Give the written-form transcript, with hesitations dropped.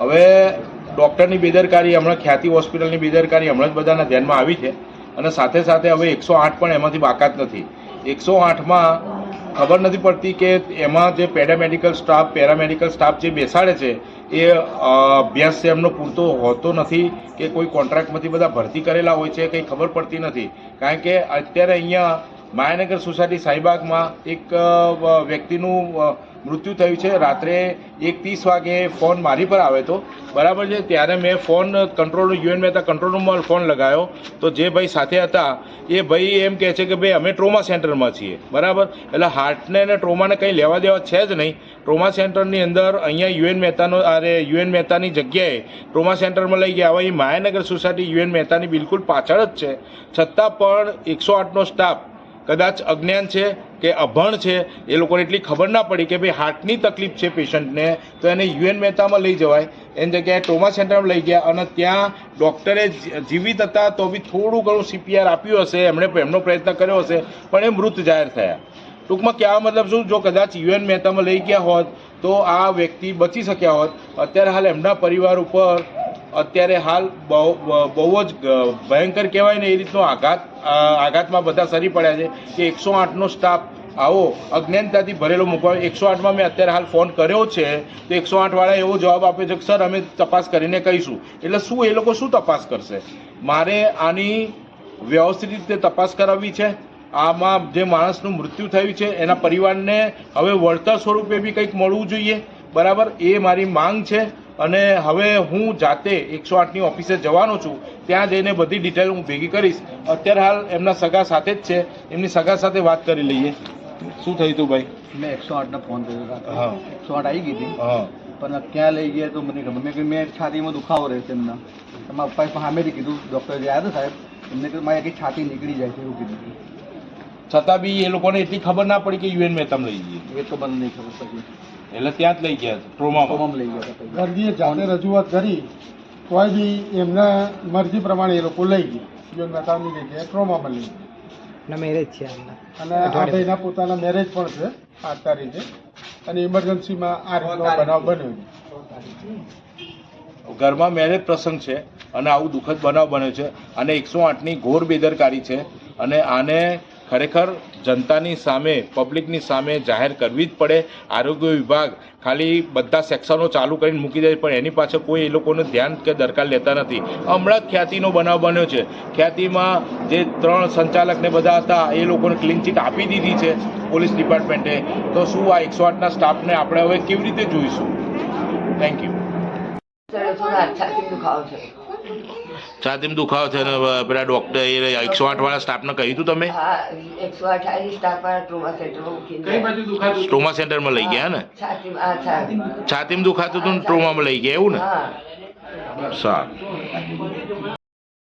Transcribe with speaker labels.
Speaker 1: હવે ડૉક્ટરની બેદરકારી, હમણાં ખ્યાતિ હોસ્પિટલની બેદરકારી હમણાં જ બધાના ધ્યાનમાં આવી છે અને સાથે સાથે હવે 108 પણ એમાંથી બાકાત નથી. 108માં ખબર નથી પડતી કે એમાં જે પેરામેડિકલ સ્ટાફ જે બેસાડે છે એ અભ્યાસ એમનો પૂરતો હોતો નથી કે કોઈ કોન્ટ્રાક્ટમાંથી બધા ભરતી કરેલા હોય છે, કંઈ ખબર પડતી નથી. કારણ કે અત્યારે અહીંયા માયાનગર સોસાયટી શાહીબાગમાં એક વ્યક્તિનું મૃત્યુ થયું છે. રાત્રે 1:30 વાગે ફોન મારી પર આવ્યો હતો, બરાબર છે. ત્યારે મેં ફોન યુએન મહેતા કંટ્રોલ રૂમમાં ફોન લગાવ્યો તો જે ભાઈ સાથે હતા એ ભાઈ એમ કહે છે કે ભાઈ અમે ટ્રોમા સેન્ટરમાં છીએ, બરાબર. એટલે હાર્ટને અને ટ્રોમાને કંઈ લેવા દેવા છે જ નહીં. ટ્રોમા સેન્ટરની અંદર અહીંયા યુએન મહેતાની જગ્યાએ ટ્રોમા સેન્ટરમાં લઈ ગયા. હવે એ માયાનગર સોસાયટી યુએન મહેતાની બિલકુલ પાછળ જ છે, છતાં પણ 108નો સ્ટાફ કદાચ અજ્ઞાન છે કે અભણ છે, એ લોકોને એટલી ખબર ના પડી કે ભાઈ હાર્ટની તકલીફ છે પેશન્ટને તો એને યુએન મહેતામાં લઈ જવાય, એની જગ્યાએ ટ્રોમા સેન્ટરમાં લઈ ગયા અને ત્યાં ડૉક્ટરે જીવિત હતા તો બી થોડું ઘણું CPR આપ્યું હશે, એમનો પ્રયત્ન કર્યો હશે, પણ એ મૃત જાહેર થયા. ટૂંકમાં કહેવા મતલબ શું, જો કદાચ યુએન મહેતામાં લઈ ગયા હોત તો આ વ્યક્તિ બચી શક્યા હોત. અત્યારે હાલ એમના પરિવાર ઉપર અત્યારે હાલ બહુ જ ભયંકર કહેવાય ને એ રીતનો આઘાતમાં બધા સરી પડ્યા છે કે 108નો સ્ટાફ આવો અજ્ઞાનતાથી ભરેલો મૂકવા. 108માં મેં અત્યારે હાલ ફોન કર્યો છે તો 108વાળાએ એવો જવાબ આપ્યો છે કે સર અમે તપાસ કરીને કહીશું. એટલે શું એ લોકો શું તપાસ કરશે? મારે આની વ્યવસ્થિત રીતે તપાસ કરાવવી છે. આમાં જે માણસનું મૃત્યુ થયું છે એના પરિવારને હવે વળતર સ્વરૂપે બી કંઈક મળવું જોઈએ, બરાબર. એ મારી માંગ છે અને હવે હું જાતે 108ની ઓફિસે જવાનો છું. ત્યાં જઈને બધી ડિટેલ હું ભેગી કરીશ. અત્યારે હાલ એમના સગા સાથે જ છે, એમની સગા સાથે વાત કરી લઈએ. શું થયું હતું ભાઈ?
Speaker 2: મેં 108 ફોન કર્યો હતો.
Speaker 1: હા,
Speaker 2: 108 આવી ગઈ હતી.
Speaker 1: હા,
Speaker 2: પણ ક્યાં લઈ ગયા તો મને ખબર. મેં છાતીમાં દુખાવો રહે છે એમના. મારા પપ્પાએ સામેથી કીધું, ડૉક્ટર જે આવ્યા હતા સાહેબ, એમને કીધું મારી આખી છાતી નીકળી જાય છે એવું કીધું.
Speaker 1: છતાં બી એ લોકોને એટલી ખબર ના પડી કે યુએન મહેતામાં લઈ જઈએ.
Speaker 2: એ તો મને નહીં ખબર પડી.
Speaker 1: એટલે ત્યાં જ લઈ ગયા ટ્રોમામાં
Speaker 2: લઈ ગયા હતા.
Speaker 3: દર્દીએ જાતે રજૂઆત કરી તોય બી એમના મરજી પ્રમાણે એ લોકો લઈ ગયા. યુએન મહેતાની જગ્યાએ ટ્રોમામાં લઈ ગયા.
Speaker 4: મેરેજ છે
Speaker 3: અને આ ભાઈના પોતાના મેરેજ પણ છે 8 તારીખે અને ઇમરજન્સીમાં આ રીતનો બનાવ બન્યો છે.
Speaker 1: ઘરમાં મેરેજ પ્રસંગ છે અને આવું દુઃખદ બનાવ બન્યો છે અને 108ની ઘોર બેદરકારી છે અને આને ખરેખર જનતાની સામે, પબ્લિકની સામે જાહેર કરવી જ પડે. આરોગ્ય વિભાગ ખાલી બધા સેક્શનો ચાલુ કરીને મૂકી દે પણ એની પાછળ કોઈ એ લોકોનું ધ્યાન કે દરકાર લેતા નથી. હમણાં જ ખ્યાતિનો બનાવ બન્યો છે. ખ્યાતિમાં જે 3 સંચાલકને બધા હતા એ લોકોને ક્લીન ચીટ આપી દીધી છે પોલીસ ડિપાર્ટમેન્ટે. તો શું આ 108ના સ્ટાફને આપણે હવે કેવી રીતે જોઈશું? Thank you. છાતીમાં દુખાવો છે ને પેલા ડૉક્ટર 108વાળા સ્ટાફને કહ્યું હતું તમે? ટ્રોમા સેન્ટરમાં લઈ ગયા ને? છાતીમાં દુખાતું હતું ને ટ્રોમામાં લઈ ગયા એવું ને? સારું.